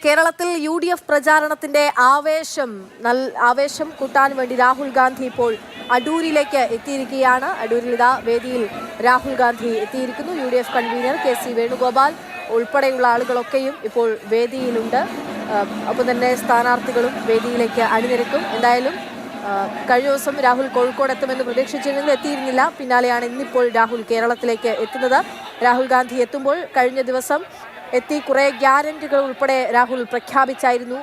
കേരളത്തിൽ UDF പ്രചാരണത്തിന്റെ ആവേശം കൂട്ടാൻ വേണ്ടി രാഹുൽ ഗാന്ധി ഇപ്പോൾ അടൂരിലേക്ക് എത്തിയിരിക്കുകയാണ്. അടൂരിൽ ഇതാ വേദിയിൽ രാഹുൽ ഗാന്ധി എത്തിയിരിക്കുന്നു. UDF കൺവീനർ KC വേണുഗോപാൽ ഉൾപ്പെടെയുള്ള ആളുകളൊക്കെയും ഇപ്പോൾ വേദിയിലുണ്ട്. അപ്പോൾ തന്നെ സ്ഥാനാർത്ഥികളും വേദിയിലേക്ക് അണിനിരക്കും. എന്തായാലും കഴിഞ്ഞ ദിവസം രാഹുൽ കോഴിക്കോട് എത്തുമെന്ന് പ്രതീക്ഷിച്ചിരുന്നെങ്കിൽ എത്തിയിരുന്നില്ല. പിന്നാലെയാണ് ഇന്നിപ്പോൾ രാഹുൽ കേരളത്തിലേക്ക് എത്തുന്നത്. രാഹുൽ ഗാന്ധി എത്തുമ്പോൾ കഴിഞ്ഞ ദിവസം എത്തി കുറേ ഗ്യാരണ്ടികൾ ഉൾപ്പെടെ രാഹുൽ പ്രഖ്യാപിച്ചായിരുന്നു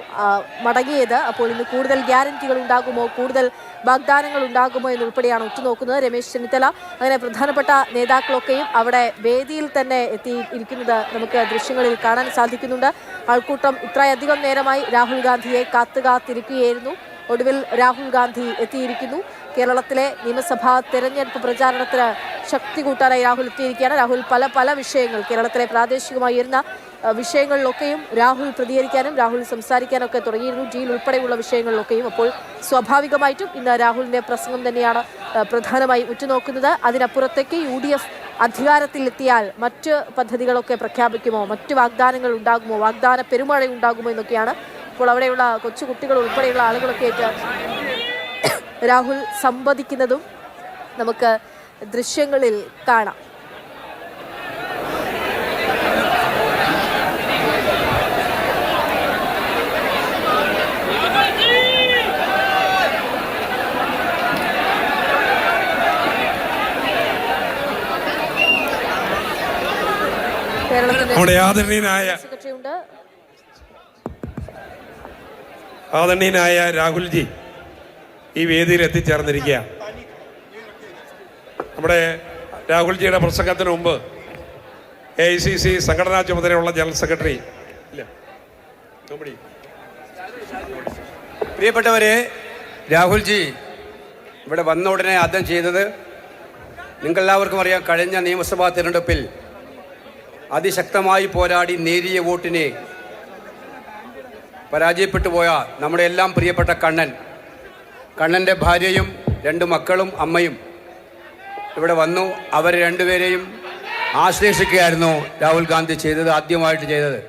മടങ്ങിയത്. അപ്പോൾ ഇന്ന് കൂടുതൽ ഗ്യാരണ്ടികൾ ഉണ്ടാകുമോ, കൂടുതൽ വാഗ്ദാനങ്ങൾ ഉണ്ടാകുമോ എന്നുൾപ്പെടെയാണ് ഉറ്റുനോക്കുന്നത്. രമേശ് ചെന്നിത്തല അങ്ങനെ പ്രധാനപ്പെട്ട നേതാക്കളൊക്കെയും അവിടെ വേദിയിൽ തന്നെ എത്തിയിരിക്കുന്നത് നമുക്ക് ദൃശ്യങ്ങളിൽ കാണാൻ സാധിക്കുന്നുണ്ട്. ആൾക്കൂട്ടം ഇത്രയധികം നേരമായി രാഹുൽ ഗാന്ധിയെ കാത്തിരിക്കുകയായിരുന്നു. ഒടുവിൽ രാഹുൽ ഗാന്ധി എത്തിയിരിക്കുന്നു. കേരളത്തിലെ നിയമസഭാ തെരഞ്ഞെടുപ്പ് പ്രചാരണത്തിന് ശക്തി കൂട്ടാനായി രാഹുൽ എത്തിയിരിക്കുകയാണ്. രാഹുൽ പല വിഷയങ്ങൾ, കേരളത്തിലെ പ്രാദേശികമായി ഉയർന്ന വിഷയങ്ങളിലൊക്കെയും രാഹുൽ പ്രതികരിക്കാനും രാഹുൽ സംസാരിക്കാനൊക്കെ തുടങ്ങിയിരുന്നു. ജിയിൽ ഉൾപ്പെടെയുള്ള വിഷയങ്ങളിലൊക്കെയും. അപ്പോൾ സ്വാഭാവികമായിട്ടും ഇന്ന് രാഹുലിൻ്റെ പ്രസംഗം തന്നെയാണ് പ്രധാനമായി ഉറ്റുനോക്കുന്നത്. അതിനപ്പുറത്തേക്ക് UDF അധികാരത്തിലെത്തിയാൽ മറ്റ് പദ്ധതികളൊക്കെ പ്രഖ്യാപിക്കുമോ, മറ്റ് വാഗ്ദാനങ്ങൾ ഉണ്ടാകുമോ, വാഗ്ദാന പെരുമഴ ഉണ്ടാകുമോ എന്നൊക്കെയാണ് ഇപ്പോൾ അവിടെയുള്ള കൊച്ചുകുട്ടികൾ ഉൾപ്പെടെയുള്ള ആളുകളൊക്കെ ആയിട്ട് രാഹുൽ സംവദിക്കുന്നതും നമുക്ക് ദൃശ്യങ്ങളിൽ കാണാം. നമ്മുടെ ആദരണീയനായ രാഹുൽജി ഈ വേദിയിൽ എത്തിച്ചേർന്നിരിക്കുക. നമ്മുടെ രാഹുൽജിയുടെ പ്രസംഗത്തിന് മുമ്പ് AICC സംഘടനാ ചുമതലയുള്ള ജനറൽ സെക്രട്ടറി പ്രിയപ്പെട്ടവരെ, രാഹുൽജി ഇവിടെ വന്ന ഉടനെ ആദ്യം ചെയ്തത്, നിങ്ങൾക്കെല്ലാവർക്കും അറിയാം, കഴിഞ്ഞ നിയമസഭാ തിരഞ്ഞെടുപ്പിൽ അതിശക്തമായി പോരാടി നേരിയ വോട്ടിനെ പരാജയപ്പെട്ടു പോയ നമ്മുടെ എല്ലാം പ്രിയപ്പെട്ട കണ്ണൻ്റെ ഭാര്യയും 2 മക്കളും അമ്മയും ഇവിടെ വന്നു. അവർ രണ്ടുപേരെയും ആശ്ലേഷിക്കുകയായിരുന്നു രാഹുൽ ഗാന്ധി ചെയ്തത്, ആദ്യമായിട്ട് ചെയ്തത്.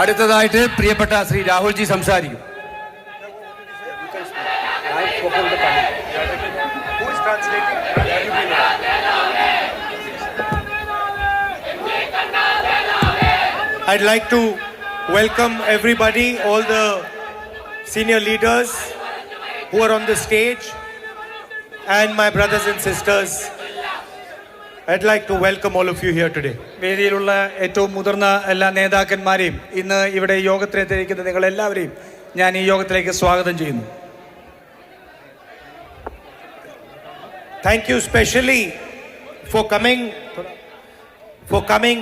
അടുത്തതായിട്ട് പ്രിയപ്പെട്ട ശ്രീ രാഹുൽജി സംസാരിക്കും. I'd like to welcome everybody, all the senior leaders who are on the stage, and my brothers and sisters. I'd like to welcome all of you here today. വേദിയിലുള്ള ഏറ്റവും മുതിർന്ന എല്ലാ നേതാക്കന്മാരെയും ഇന്ന് ഇവിടെ യോഗത്തിലെത്തിയിരിക്കുന്ന നിങ്ങളെല്ലാവരെയും ഞാൻ ഈ യോഗത്തിലേക്ക് സ്വാഗതം ചെയ്യുന്നു. Thank you specially for coming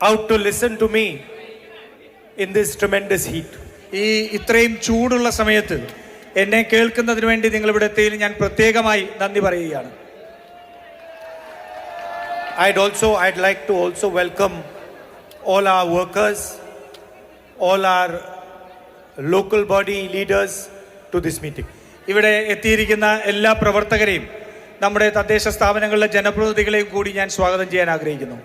out to listen to me in this tremendous heat. ഈ ഇത്രയും ചൂടുള്ള സമയത്ത് എന്നെ കേൾക്കുന്നതിന് വേണ്ടി നിങ്ങൾ ഇവിടെ എത്തിയതിൽ ഞാൻ പ്രത്യേകമായി നന്ദി പറയുകയാണ്. I'd like to also welcome all our workers, all our local body leaders to this meeting. ഇവിടെ എത്തിയിരിക്കുന്ന എല്ലാ പ്രവർത്തകരെയും നമ്മുടെ തദ്ദേശ സ്ഥാപനങ്ങളിലെ ജനപ്രതിനിധികളെയും കൂടി ഞാൻ സ്വാഗതം ചെയ്യാൻ ആഗ്രഹിക്കുന്നു.